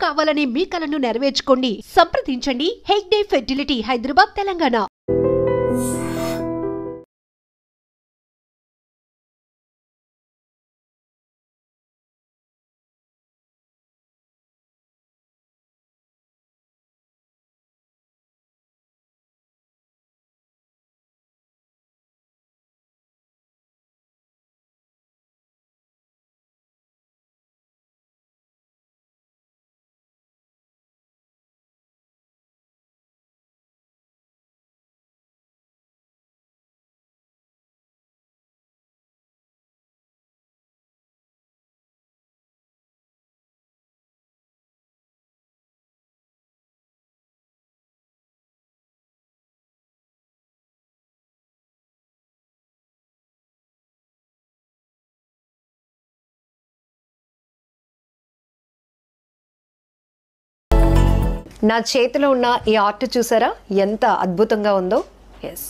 కావాలని మీ కలను నెరవేర్చుకోండి. సంప్రదించండి హెగ్డే ఫెర్టిలిటీ, హైదరాబాద్, తెలంగాణ. నా చేతిలో ఉన్న ఈ ఆర్ట్ చూసారా ఎంత అద్భుతంగా ఉందో. ఎస్,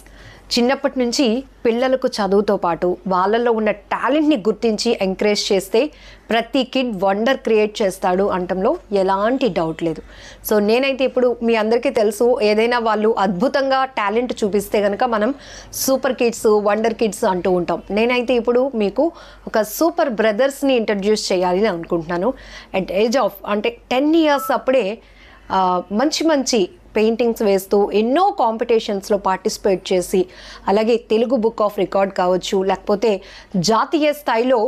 చిన్నప్పటి నుంచి పిల్లలకు చదువుతో పాటు వాళ్ళల్లో ఉన్న టాలెంట్ని గుర్తించి ఎంకరేజ్ చేస్తే ప్రతి కిడ్ వండర్ క్రియేట్ చేస్తాడు అనటంలో ఎలాంటి డౌట్ లేదు. సో నేనైతే ఇప్పుడు మీ అందరికీ తెలుసు, ఏదైనా వాళ్ళు అద్భుతంగా టాలెంట్ చూపిస్తే కనుక మనం సూపర్ కిడ్స్, వండర్ కిడ్స్ అంటూ ఉంటాం. నేనైతే ఇప్పుడు మీకు ఒక సూపర్ బ్రదర్స్ని ఇంట్రడ్యూస్ చేయాలి అని అనుకుంటున్నాను. అట్ ఏజ్ ఆఫ్ అంటే 10 years అప్పుడే మంచి మంచి పెయింటింగ్స్ వేస్తూ ఎన్నో కాంపిటీషన్స్లో పార్టిసిపేట్ చేసి, అలాగే తెలుగు బుక్ ఆఫ్ రికార్డ్ కావచ్చు, లేకపోతే జాతీయ స్థాయిలో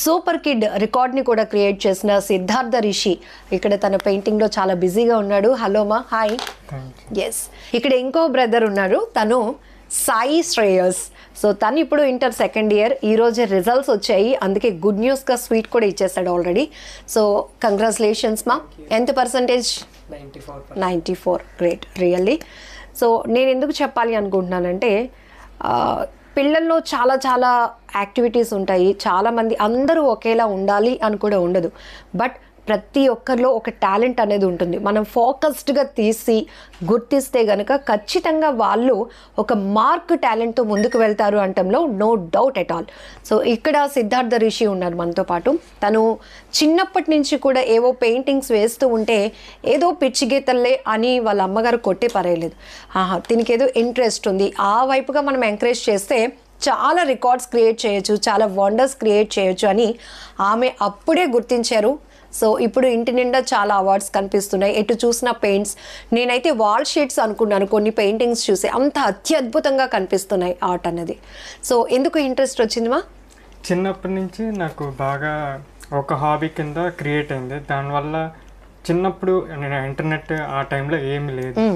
సూపర్ కిడ్ రికార్డ్ని కూడా క్రియేట్ చేసిన సిద్ధార్థ రిషి ఇక్కడ తన పెయింటింగ్లో చాలా బిజీగా ఉన్నాడు. హలో మా, హాయ్. ఎస్, ఇక్కడ ఇంకో బ్రదర్ ఉన్నారు, తను సాయి శ్రేయస్. సో తను ఇప్పుడు ఇంటర్ 2nd year. ఈరోజే రిజల్ట్స్ వచ్చాయి, అందుకే గుడ్ న్యూస్గా స్వీట్ కూడా ఇచ్చేస్తాడు ఆల్రెడీ. సో కంగ్రాచులేషన్స్ మా. ఎంత పర్సంటేజ్? 94. Great, really. సో నేను ఎందుకు చెప్పాలి అనుకుంటున్నానంటే, పిల్లల్లో చాలా చాలా యాక్టివిటీస్ ఉంటాయి. చాలామంది అందరూ ఒకేలా ఉండాలి అని కూడా ఉండదు, బట్ ప్రతి ఒక్కరిలో ఒక టాలెంట్ అనేది ఉంటుంది. మనం ఫోకస్డ్గా తీసి గుర్తిస్తే కనుక ఖచ్చితంగా వాళ్ళు ఒక మార్క్ టాలెంట్తో ముందుకు వెళ్తారు అనటంలో no doubt at all. So ఇక్కడ సిద్ధార్థ రిషి ఉన్నారు మనతో పాటు. తను చిన్నప్పటి నుంచి కూడా ఏవో పెయింటింగ్స్ వేస్తూ ఉంటే ఏదో పిచ్చి గీతల్లే అని వాళ్ళ అమ్మగారు కొట్టి పరేయలేదు. దీనికి ఏదో ఇంట్రెస్ట్ ఉంది, ఆ వైపుగా మనం ఎంకరేజ్ చేస్తే చాలా రికార్డ్స్ క్రియేట్ చేయొచ్చు, చాలా వండర్స్ క్రియేట్ చేయొచ్చు అని ఆమె అప్పుడే గుర్తించారు. సో ఇప్పుడు ఇంటి నిండా చాలా అవార్డ్స్ కనిపిస్తున్నాయి, ఎటు చూసిన పెయింట్స్. నేనైతే వాల్ షీట్స్ అనుకున్నాను కొన్ని పెయింటింగ్స్ చూసి, అంత అత్యద్భుతంగా కనిపిస్తున్నాయి ఆర్ట్ అనేది. సో ఎందుకు ఇంట్రెస్ట్ వచ్చింది మా? చిన్నప్పటి నుంచి నాకు బాగా ఒక హాబీ కింద క్రియేట్ అయింది. దానివల్ల చిన్నప్పుడు నేను ఇంటర్నెట్ ఆ టైంలో ఏమి లేదు.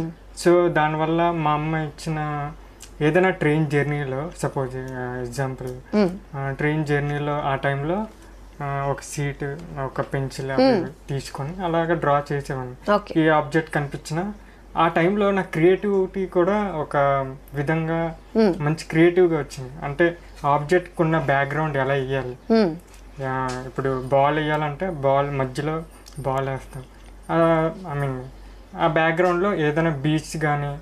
సో దానివల్ల మా అమ్మ ఇచ్చిన ఏదైనా ట్రైన్ జర్నీలో, సపోజ్ ఎగ్జాంపుల్ ట్రైన్ జర్నీలో ఆ టైంలో ఒక సీట్, ఒక పెన్సిల్ తీసుకొని అలాగ డ్రా చేసేవాడిని. ఈ ఆబ్జెక్ట్ కనిపించిన ఆ టైంలో నా క్రియేటివిటీ కూడా ఒక విధంగా మంచి క్రియేటివ్గా వచ్చింది. అంటే ఆబ్జెక్ట్ ఉన్న బ్యాక్గ్రౌండ్ ఎలా వేయాలి, ఇప్పుడు బాల్ వేయాలంటే బాల్ మధ్యలో బాల్ వేస్తాం, ఐ మీన్ ఆ బ్యాక్గ్రౌండ్లో ఏదైనా బీచ్ కానీ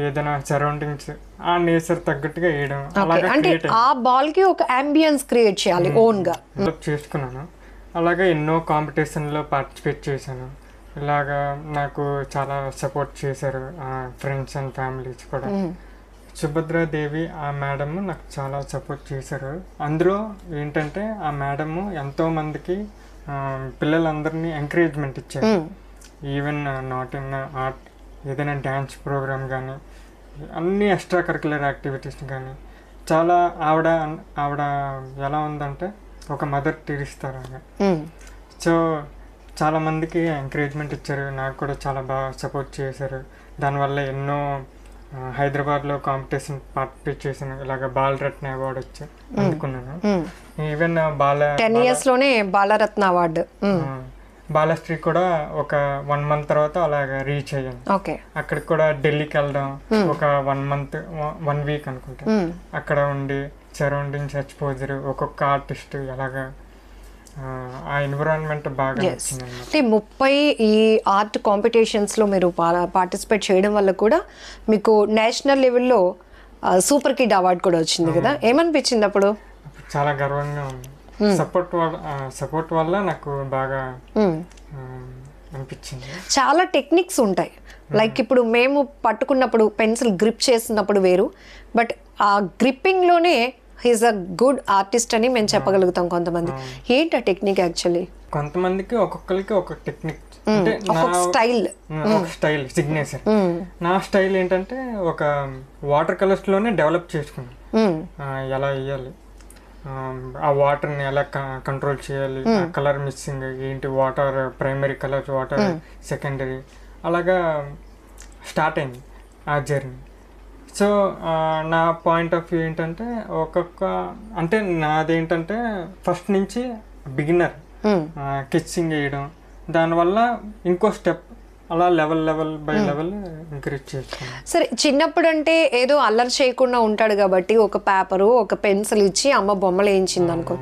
ఏదైనా సరౌండింగ్స్ ఆ నేచర్ తగ్గట్టుగా వేయడం, అంటే ఆ బాల్ కి ఒక అంబియన్స్ క్రియేట్ చేయాలి ఓన్ గా చేసుకున్నాను. అలాగే ఎన్నో కాంపిటీషన్లో పార్టిసిపేట్ చేశాను. ఇలాగా నాకు చాలా సపోర్ట్ చేశారు ఫ్రెండ్స్ అండ్ ఫ్యామిలీస్ కూడా. సుభద్రాదేవి ఆ మేడమ్ నాకు చాలా సపోర్ట్ చేశారు. అందులో ఏంటంటే ఆ మేడము ఎంతో మందికి పిల్లలందరినీ ఎంకరేజ్మెంట్ ఇచ్చారు. ఈవెన్ నాట్ ఇన్ ఆర్ట్, ఏదైనా డ్యాన్స్ ప్రోగ్రామ్ కానీ అన్ని ఎక్స్ట్రా కరిక్యులర్ యాక్టివిటీస్ కానీ చాలా ఆవిడ ఎలా ఉందంటే ఒక మదర్ టీరిస్తారు. సో చాలామందికి ఎంకరేజ్మెంట్ ఇచ్చారు, నాకు కూడా చాలా బాగా సపోర్ట్ చేశారు. దానివల్ల ఎన్నో హైదరాబాద్లో కాంపిటీషన్ పార్టిసిపేట్ చేశాను. ఇలాగ బాలరత్న అవార్డు అందుకున్నాను. ఈవెన్ 10 years లోనే బాలరత్న అవార్డు. బాలశ్రీ కూడా ఒక 1 month తర్వాత అలాగా రీచ్ అయ్యాను. అక్కడికి కూడా ఢిల్లీకి వెళ్ళడం, ఒక 1 week అనుకుంటా అక్కడ ఉండి సరౌండింగ్స్ ఎక్స్పోజర్, ఒక్కొక్క ఆర్టిస్ట్ ఎలాగా ఆ ఎన్విరాన్మెంట్ బాగా నచ్చింది. 30 ఈ ఆర్ట్ కాంపిటీషన్స్లో మీరు పార్టిసిపేట్ చేయడం వల్ల కూడా మీకు నేషనల్ లెవెల్లో సూపర్ కిడ్ అవార్డు కూడా వచ్చింది కదా, ఏమనిపించింది అప్పుడు? చాలా గర్వంగా ఉంది. సపోర్ట్ వల్ల నాకు బాగా అనిపించింది. చాలా టెక్నిక్స్ ఉంటాయి. లైక్ ఇప్పుడు మేము పట్టుకున్నప్పుడు పెన్సిల్ గ్రిప్ చేస్తున్నప్పుడు వేరు, బట్ ఆ గ్రిప్పింగ్లోనే హీస్ అ గుడ్ ఆర్టిస్ట్ అని మేము చెప్పగలుగుతాం. కొంతమంది ఏంటి ఆ టెక్నిక్ యాక్చువల్లీ? కొంతమందికి ఒక్కొక్కరికి ఒక టెక్నిక్ అంటే స్టైల్ సిగ్నేచర్. నా స్టైల్ ఏంటంటే ఒక వాటర్ కలర్స్ లోనే డెవలప్ చేసుకున్నాను. ఎలా వేయాలి, ఆ వాటర్ని ఎలా కంట్రోల్ చేయాలి, కలర్ మిక్సింగ్ ఏంటి, water primary colours, water secondary, అలాగా స్టార్ట్ అయింది ఆ జర్నీ. సో నా పాయింట్ ఆఫ్ వ్యూ ఏంటంటే అంటే నాదేంటంటే ఫస్ట్ నుంచి బిగినర్ కెచ్చింగ్ వేయడం, దానివల్ల ఇంకో స్టెప్ అలా లెవెల్ బై లెవెల్ ఇంక్రీజ్ చేసుకున్నాను. సరే, చిన్నప్పుడు అంటే ఏదో అల్లరి చేయకుండా ఉంటాడు కాబట్టి ఒక పేపరు ఒక పెన్సిల్ ఇచ్చి అమ్మ బొమ్మలు వేయించింది అనుకో,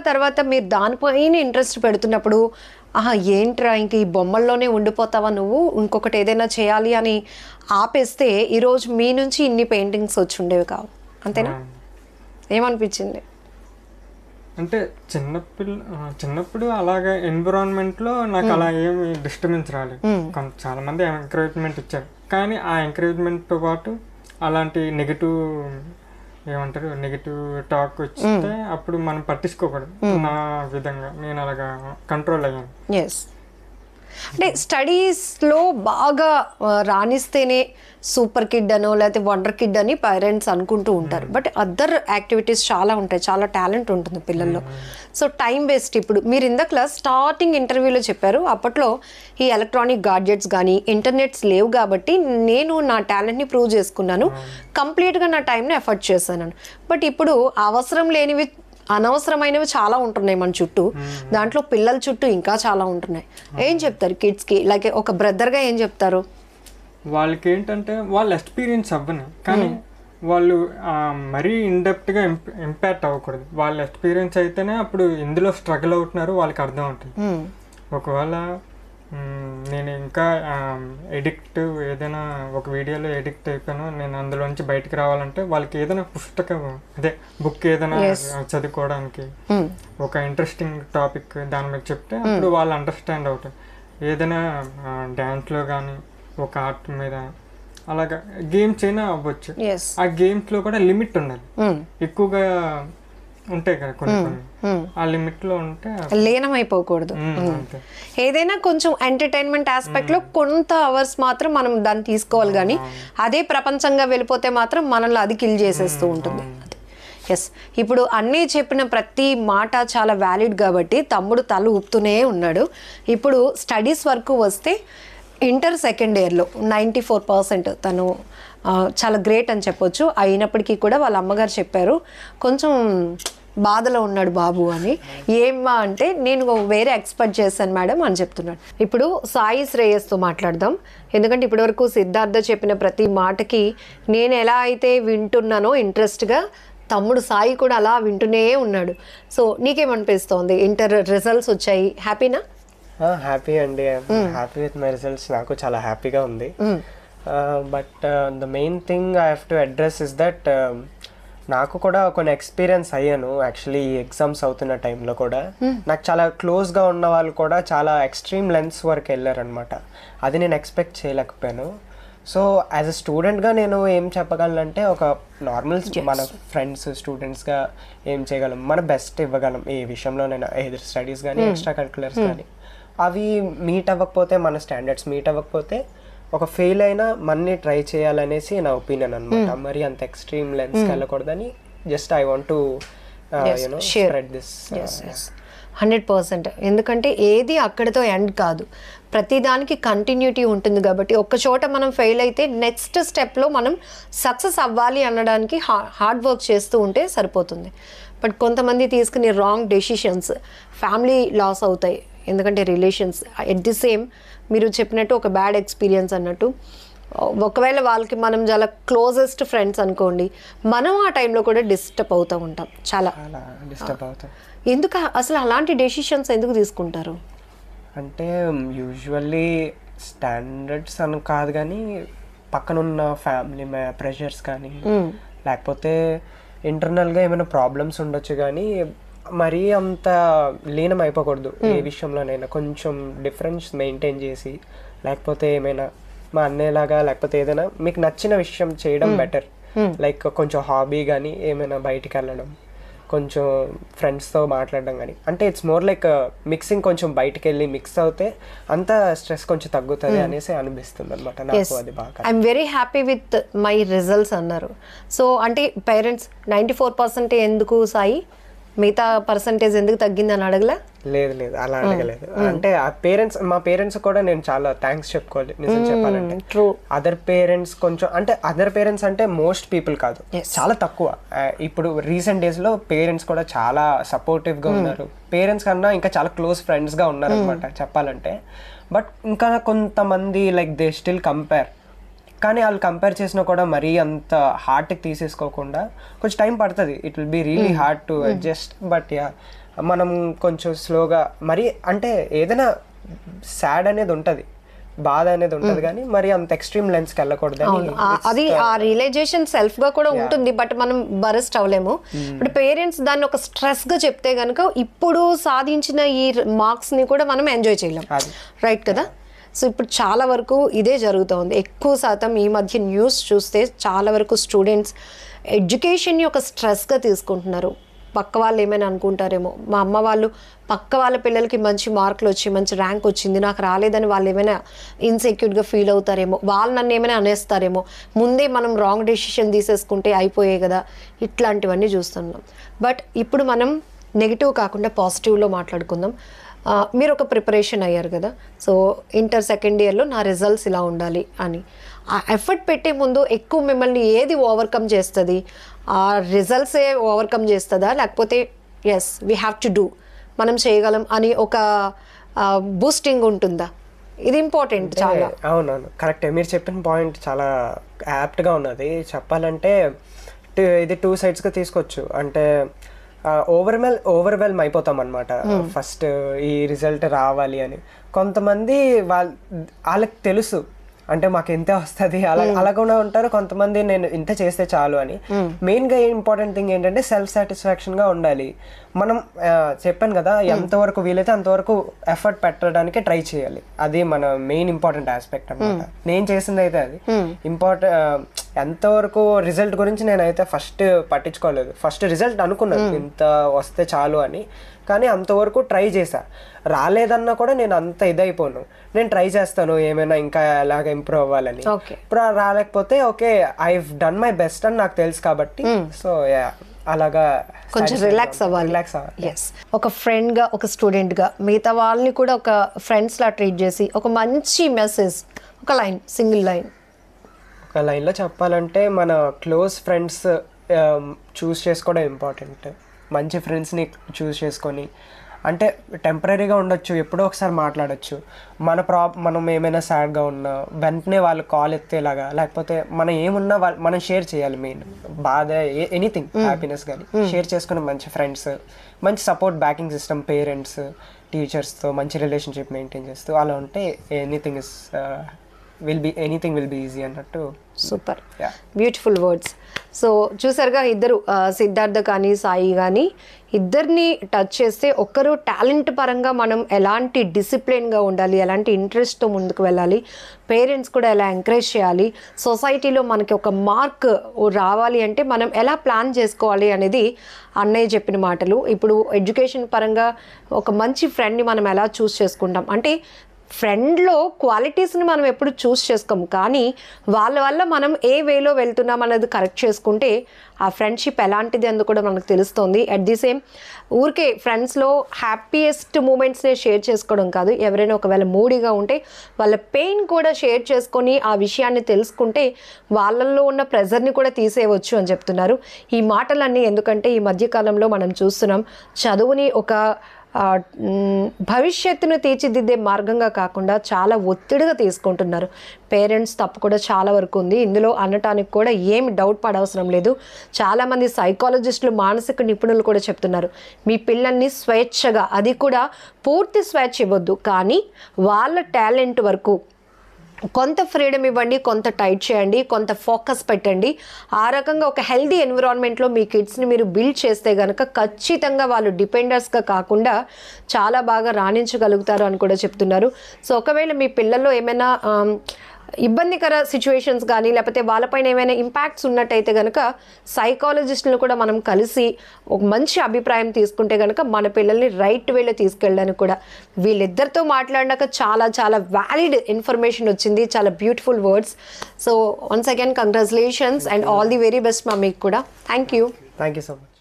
తర్వాత మీరు దానిపైన ఇంట్రెస్ట్ పెడుతున్నప్పుడు ఏంట్రా ఇంక ఈ బొమ్మల్లోనే ఉండిపోతావా నువ్వు, ఇంకొకటి ఏదైనా చేయాలి అని ఆపేస్తే ఈరోజు మీ నుంచి ఇన్ని పెయింటింగ్స్ వచ్చి ఉండేవి కావు, అంతేనా? ఏమనిపించింది? అంటే చిన్నప్పుడు అలాగే ఎన్విరాన్మెంట్లో నాకు అలా ఏమి డిస్టర్బెన్స్ రాలేదు. చాలా మంది ఎంకరేజ్మెంట్ ఇచ్చారు, కానీ ఆ ఎంకరేజ్మెంట్తో పాటు అలాంటి నెగిటివ్ టాక్ వచ్చితే అప్పుడు మనం పట్టించుకోకూడదు. నా విధంగా నేను అలాగా కంట్రోల్ అయ్యాను. అంటే స్టడీస్లో బాగా రాణిస్తేనే సూపర్ కిడ్ అనో లేకపోతే వండర్ కిడ్ అని పేరెంట్స్ అనుకుంటూ ఉంటారు, బట్ అదర్ యాక్టివిటీస్ చాలా ఉంటాయి, చాలా టాలెంట్ ఉంటుంది పిల్లల్లో. So time waste. ఇప్పుడు మీరు ఇందాక స్టార్టింగ్ ఇంటర్వ్యూలో చెప్పారు అప్పట్లో ఈ ఎలక్ట్రానిక్ గాడ్జెట్స్ కానీ ఇంటర్నెట్స్ లేవు కాబట్టి నేను నా టాలెంట్ని ప్రూవ్ చేసుకున్నాను, కంప్లీట్గా నా టైంని ఎఫర్ట్ చేశాను. బట్ ఇప్పుడు అవసరం లేనివి అనవసరమైనవి చాలా ఉంటున్నాయి మన చుట్టూ, దాంట్లో పిల్లల చుట్టూ ఇంకా చాలా ఉంటున్నాయి. ఏం చెప్తారు కిడ్స్కి? లైక్ ఒక బ్రదర్గా ఏం చెప్తారు? వాళ్ళకి ఏంటంటే వాళ్ళు ఎక్స్పీరియన్స్ అవ్వని, కానీ వాళ్ళు మరీ ఇన్డెప్త్గా ఇంపాక్ట్ అవ్వకూడదు. వాళ్ళ ఎక్స్పీరియన్స్ అయితేనే అప్పుడు ఎందులో స్ట్రగుల్ అవుతున్నారు వాళ్ళకి అర్థం అవుతుంది. ఒకవేళ నేను ఇంకా ఏదైనా ఒక వీడియోలో ఎడిక్ట్ అయిపోయాను, నేను అందులోంచి బయటకు రావాలంటే వాళ్ళకి ఏదైనా పుస్తకం బుక్ ఏదైనా చదువుకోవడానికి ఒక ఇంట్రెస్టింగ్ టాపిక్ దాని మీద చెప్తే అప్పుడు వాళ్ళు అండర్స్టాండ్ అవుతారు. ఏదైనా డ్యాన్స్లో కానీ ఒక ఆర్ట్ మీద అలాగా గేమ్స్ అయినా అవ్వచ్చు. ఆ గేమ్స్లో కూడా లిమిట్ ఉండాలి, ఎక్కువగా ఉంటాయి కదా కొన్ని ఆ లిమిట్ లో ఉంటే లీనమైపోకూడదు. ఏదైనా కొంచెం ఎంటర్టైన్మెంట్ ఆస్పెక్ట్ లో కొంత అవర్స్ మాత్రం మనం దాన్ని తీసుకోవాలి, కానీ అదే ప్రపంచంగా వెళ్ళిపోతే మాత్రం మనల్ని అది కిల్ చేసేస్తూ ఉంటుంది. ఇప్పుడు అన్నీ చెప్పిన ప్రతి మాట చాలా వ్యాలిడ్ కాబట్టి తమ్ముడు తల ఊపుతూనే ఉన్నాడు. ఇప్పుడు స్టడీస్ వరకు వస్తే ఇంటర్ సెకండ్ ఇయర్లో 94% తను చాలా గ్రేట్ అని చెప్పొచ్చు. అయినప్పటికీ కూడా వాళ్ళ అమ్మగారు చెప్పారు కొంచెం బాధలో ఉన్నాడు బాబు అని. ఏమ్మా అంటే నేను వేరే ఎక్స్పెక్ట్ చేశాను మేడం అని చెప్తున్నాడు. ఇప్పుడు సాయి శ్రేయస్తో మాట్లాడదాం, ఎందుకంటే ఇప్పటివరకు సిద్ధార్థ చెప్పిన ప్రతి మాటకి నేను ఎలా అయితే వింటున్నానో ఇంట్రెస్ట్గా తమ్ముడు సాయి కూడా అలా వింటూనే ఉన్నాడు. సో నీకేమనిపిస్తోంది? ఇంటర్ రిజల్ట్స్ వచ్చాయి, హ్యాపీనా? హ్యాపీ అండి, హ్యాపీ విత్ మై రిజల్ట్స్. నాకు చాలా హ్యాపీగా ఉంది. But the main thing I have to address is that నాకు కూడా కొన్ని ఎక్స్పీరియన్స్ అయ్యాను. యాక్చువల్లీ ఈ ఎగ్జామ్స్ అవుతున్న టైంలో కూడా నాకు చాలా క్లోజ్గా ఉన్న వాళ్ళు కూడా చాలా ఎక్స్ట్రీమ్ లెన్స్ వరకు వెళ్ళారనమాట. అది నేను ఎక్స్పెక్ట్ చేయలేకపోయాను. సో యాజ్ అ స్టూడెంట్గా నేను ఏం చెప్పగలనంటే ఒక నార్మల్ మన ఫ్రెండ్స్ స్టూడెంట్స్గా ఏం చేయగలం, మన బెస్ట్ ఇవ్వగలం ఏ విషయంలోనైనా, ఏదో స్టడీస్ కానీ ఎక్స్ట్రా కరిక్యులర్స్ కానీ. అవి మీట్ అవ్వకపోతే, మన స్టాండర్డ్స్ మీట్ అవ్వకపోతే ఒక ఫెయిల్ అయినా మన్ని ట్రై చేయాలనేసి నా ఒపీనియన్ అనమాట. మరి అంత ఎక్స్ట్రీమ్ లెన్స్కి వెళ్ళకూడదని just I want to spread this. 100%. ఎందుకంటే ఏది అక్కడితో ఎండ్ కాదు, ప్రతిదానికి కంటిన్యూటీ ఉంటుంది. కాబట్టి ఒక్క చోట మనం ఫెయిల్ అయితే నెక్స్ట్ స్టెప్లో మనం సక్సెస్ అవ్వాలి అనడానికి హార్డ్ వర్క్ చేస్తూ ఉంటే సరిపోతుంది. బట్ కొంతమంది తీసుకునే రాంగ్ డెసిషన్స్ ఫ్యామిలీ లాస్ అవుతాయి, ఎందుకంటే రిలేషన్స్ ఎట్ ది సేమ్ మీరు చెప్పినట్టు ఒక బ్యాడ్ ఎక్స్పీరియన్స్ అన్నట్టు. ఒకవేళ వాళ్ళకి మనం చాలా క్లోజెస్ట్ ఫ్రెండ్స్ అనుకోండి, మనం ఆ టైంలో కూడా డిస్టర్బ్ అవుతూ ఉంటాం, చాలా డిస్టర్బ్ అవుతాం. ఎందుకు అసలు అలాంటి డెసిషన్స్ ఎందుకు తీసుకుంటారు? అంటే యూజువల్లీ స్టాండర్డ్స్ అని కాదు కానీ పక్కనున్న ఫ్యామిలీ ప్రెషర్స్ కానీ లేకపోతే ఇంటర్నల్గా ఏమైనా ప్రాబ్లమ్స్ ఉండొచ్చు, కానీ మరీ అంత లీనం అయిపోకూడదు ఏ విషయంలోనైనా, కొంచెం డిఫరెన్స్ మెయింటైన్ చేసి, లేకపోతే ఏమైనా మా అన్నయ్యలాగా లేకపోతే ఏదైనా మీకు నచ్చిన విషయం చేయడం బెటర్. లైక్ కొంచెం హాబీ కానీ ఏమైనా బయటికి వెళ్ళడం, కొంచెం ఫ్రెండ్స్తో మాట్లాడడం కానీ, అంటే ఇట్స్ మోర్ లైక్ మిక్సింగ్. కొంచెం బయటికి వెళ్ళి మిక్స్ అవుతే అంత స్ట్రెస్ కొంచెం తగ్గుతుంది అనేసి అనిపిస్తుంది అనమాట నాకు. అది బాగా I'm very happy with my results అన్నారు. సో అంటే పేరెంట్స్ 94% ఎందుకు సాయి, మిగతా పర్సంటేజ్ ఎందుకు తగ్గింది అని అడగలే? లేదు అలా అడగలేదు. అంటే ఆ పేరెంట్స్, మా పేరెంట్స్ కూడా నేను చాలా థ్యాంక్స్ చెప్పుకోవాలి నిజం చెప్పాలంటే. ట్రూ. అదర్ పేరెంట్స్ కొంచెం, అంటే అదర్ పేరెంట్స్ అంటే మోస్ట్ పీపుల్ కాదు, చాలా తక్కువ. ఇప్పుడు రీసెంట్ డేస్ లో పేరెంట్స్ కూడా చాలా సపోర్టివ్ గా ఉన్నారు. పేరెంట్స్ కన్నా ఇంకా చాలా క్లోజ్ ఫ్రెండ్స్ గా ఉన్నారు అనమాట చెప్పాలంటే. బట్ ఇంకా కొంతమంది లైక్ దే స్టిల్ కంపేర్, కానీ వాళ్ళు కంపేర్ చేసినా కూడా మరీ అంత హార్ట్కి తీసేసుకోకుండా కొంచెం టైం పడుతుంది. It will be really hard to adjust. But ya, మనం కొంచెం స్లోగా, మరి అంటే ఏదైనా సాడ్ అనేది ఉంటుంది, బాధ అనేది ఉంటుంది, కానీ మరి అంత ఎక్స్ట్రీమ్ లెన్స్కి వెళ్ళకూడదు. అది ఆ రియలైజేషన్ సెల్ఫ్ గా కూడా ఉంటుంది, బట్ మనం బరస్ట్ అవ్వలేము. బట్ పేరెంట్స్ దాన్ని ఒక స్ట్రెస్ గా చెప్తే గనుక ఇప్పుడు సాధించిన ఈ మార్క్స్ ని కూడా మనం ఎంజాయ్ చేయలేం, రైట్ కదా? సో ఇప్పుడు చాలా వరకు ఇదే జరుగుతుంది. ఎక్కువ శాతం ఈ మధ్య న్యూస్ చూస్తే చాలా వరకు స్టూడెంట్స్ ఎడ్యుకేషన్ని ఒక స్ట్రెస్గా తీసుకుంటున్నారు. పక్క వాళ్ళు ఏమైనా అనుకుంటారేమో, మా అమ్మ వాళ్ళు పక్క వాళ్ళ పిల్లలకి మంచి మార్కులు వచ్చి మంచి ర్యాంక్ వచ్చింది, నాకు రాలేదని వాళ్ళు ఏమైనా ఇన్సెక్యూర్గా ఫీల్ అవుతారేమో, వాళ్ళు నన్ను ఏమైనా అనేస్తారేమో, ముందే మనం రాంగ్ డెసిషన్ తీసేసుకుంటే అయిపోయాయి కదా, ఇట్లాంటివన్నీ చూస్తున్నాం. బట్ ఇప్పుడు మనం నెగిటివ్ కాకుండా పాజిటివ్లో మాట్లాడుకుందాం. మీరు ఒక ప్రిపరేషన్ అయ్యారు కదా, సో ఇంటర్ సెకండ్ ఇయర్లో నా రిజల్ట్స్ ఇలా ఉండాలి అని ఆ ఎఫర్ట్ పెట్టే ముందు ఎక్కువ మిమ్మల్ని ఏది ఓవర్కమ్ చేస్తుంది? ఆ రిజల్ట్సే ఓవర్కమ్ చేస్తుందా, లేకపోతే as we have to do, మనం చేయగలం అని ఒక బూస్టింగ్ ఉంటుందా? ఇది ఇంపార్టెంట్ చాలా. అవునవును, కరెక్టే. మీరు చెప్పిన పాయింట్ చాలా యాప్ట్గా ఉన్నది. చెప్పాలంటే ఇది 2 sides తీసుకోవచ్చు. అంటే ఓవర్వెల్మ్ అయిపోతాం అనమాట ఫస్ట్ ఈ రిజల్ట్ రావాలి అని. కొంతమంది వాళ్ళకి తెలుసు అంటే మాకు ఇంతే వస్తుంది అలా కూడా ఉంటారు. కొంతమంది నేను ఇంత చేస్తే చాలు అని. మెయిన్గా ఇంపార్టెంట్ థింగ్ ఏంటంటే సెల్ఫ్ సాటిస్ఫాక్షన్గా ఉండాలి. మనం చెప్పాను కదా, ఎంతవరకు వీలైతే అంతవరకు ఎఫర్ట్ పెట్టడానికి ట్రై చేయాలి. అది మన మెయిన్ ఇంపార్టెంట్ ఆస్పెక్ట్ అనమాట. నేను చేసింది అయితే అది ఎంతవరకు రిజల్ట్ గురించి నేనైతే ఫస్ట్ పట్టించుకోలేదు. ఫస్ట్ రిజల్ట్ అనుకున్నాను ఇంత వస్తే చాలు అని, కానీ అంతవరకు ట్రై చేశా. రాలేదన్నా కూడా నేను అంత ఇదైపోను, నేను ట్రై చేస్తాను ఏమైనా ఇంకా ఎలాగ ఇంప్రూవ్ అవ్వాలని. ఇప్పుడు రాలేకపోతే okay, I done my best అని నాకు తెలుసు కాబట్టి సో అలాగా కొంచెం రిలాక్స్ అవ్వాలి. ఒక ఫ్రెండ్గా, ఒక స్టూడెంట్గా మిగతా వాళ్ళని కూడా ఒక ఫ్రెండ్స్లా ట్రీట్ చేసి ఒక మంచి మెసేజ్, ఒక లైన్, సింగిల్ లైన్. ఒక లైన్లో చెప్పాలంటే మన క్లోజ్ ఫ్రెండ్స్ చూస్ చేసుకోవడం ఇంపార్టెంట్. మంచి ఫ్రెండ్స్ని చూస్ చేసుకొని, అంటే టెంపరీగా ఉండొచ్చు, ఎప్పుడో ఒకసారి మాట్లాడచ్చు. మనం ఏమైనా సాడ్గా ఉన్నా వెంటనే వాళ్ళు కాల్ ఎత్తేలాగా, లేకపోతే మనం ఏమున్నా మనం షేర్ చేయాలి. మెయిన్ బాధ ఎనీథింగ్, హ్యాపీనెస్ కానీ షేర్ చేసుకుని మంచి ఫ్రెండ్స్, మంచి సపోర్ట్ బ్యాకింగ్ సిస్టమ్, పేరెంట్స్, టీచర్స్తో మంచి రిలేషన్షిప్ మెయింటైన్ చేస్తూ అలా ఉంటే ఎనీథింగ్ విల్ బి ఈజీ అన్నట్టు. Super, beautiful words. సో చూసారుగా, ఇద్దరు సిద్ధార్థ కానీ సాయి కానీ ఇద్దరిని టచ్ చేస్తే, ఒక్కరు టాలెంట్ పరంగా మనం ఎలాంటి డిసిప్లిన్గా ఉండాలి, ఎలాంటి ఇంట్రెస్ట్తో ముందుకు వెళ్ళాలి, పేరెంట్స్ కూడా ఎలా ఎంకరేజ్ చేయాలి, సొసైటీలో మనకి ఒక మార్క్ రావాలి అంటే మనం ఎలా ప్లాన్ చేసుకోవాలి అనేది అన్నయ్య చెప్పిన మాటలు. ఇప్పుడు ఎడ్యుకేషన్ పరంగా ఒక మంచి ఫ్రెండ్ని మనం ఎలా చూస్ చేసుకుంటాం అంటే, ఫ్రెండ్లో క్వాలిటీస్ని మనం ఎప్పుడు చూస్ చేసుకోము, కానీ వాళ్ళ వల్ల మనం ఏ వేలో వెళ్తున్నాం అనేది కరెక్ట్ చేసుకుంటే ఆ ఫ్రెండ్షిప్ ఎలాంటిది అని కూడా మనకు తెలుస్తుంది. అట్ ది సేమ్ ఊరికే ఫ్రెండ్స్లో హ్యాపీయెస్ట్ మూమెంట్స్నే షేర్ చేసుకోవడం కాదు, ఎవరైనా ఒకవేళ మూడీగా ఉంటే వాళ్ళ పెయిన్ కూడా షేర్ చేసుకొని ఆ విషయాన్ని తెలుసుకుంటే వాళ్ళల్లో ఉన్న ప్రెజర్ని కూడా తీసేయవచ్చు అని చెప్తున్నారు. ఈ మాటలన్నీ ఎందుకంటే ఈ మధ్యకాలంలో మనం చూస్తున్నాం, చదువుని ఒక భవిష్యత్తును తీర్చిదిద్దే మార్గంగా కాకుండా చాలా ఒత్తిడిగా తీసుకుంటున్నారు. పేరెంట్స్ తప్పు కూడా చాలా వరకు ఉంది ఇందులో అనటానికి కూడా ఏమి డౌట్ పడవసరం లేదు. చాలామంది సైకాలజిస్టులు, మానసిక నిపుణులు కూడా చెప్తున్నారు, మీ పిల్లల్ని స్వేచ్ఛగా, అది కూడా పూర్తి స్వేచ్ఛ ఇవ్వద్దు, కానీ వాళ్ళ టాలెంట్ వరకు కొంత ఫ్రీడమ్ ఇవ్వండి, కొంత టైట్ చేయండి, కొంత ఫోకస్ పెట్టండి. ఆ రకంగా ఒక హెల్దీ ఎన్విరాన్మెంట్లో మీ కిడ్స్ని మీరు బిల్డ్ చేస్తే కనుక ఖచ్చితంగా వాళ్ళు డిపెండర్స్గా కాకుండా చాలా బాగా రాణించగలుగుతారు అని కూడా చెప్తున్నారు. సో ఒకవేళ మీ పిల్లల్లో ఏమైనా ఇబ్బందికర సిచ్యువేషన్స్ కానీ లేకపోతే వాళ్ళపైన ఏమైనా ఇంపాక్ట్స్ ఉన్నట్టయితే కనుక సైకాలజిస్టులను కూడా మనం కలిసి ఒక మంచి అభిప్రాయం తీసుకుంటే కనుక మన పిల్లల్ని రైట్ వేలో తీసుకెళ్ళడానికి కూడా వీళ్ళిద్దరితో మాట్లాడినాక చాలా చాలా వ్యాలిడ్ ఇన్ఫర్మేషన్ వచ్చింది, చాలా beautiful words. So once again congratulations and all the very best మా మీకు కూడా. Thank you so much.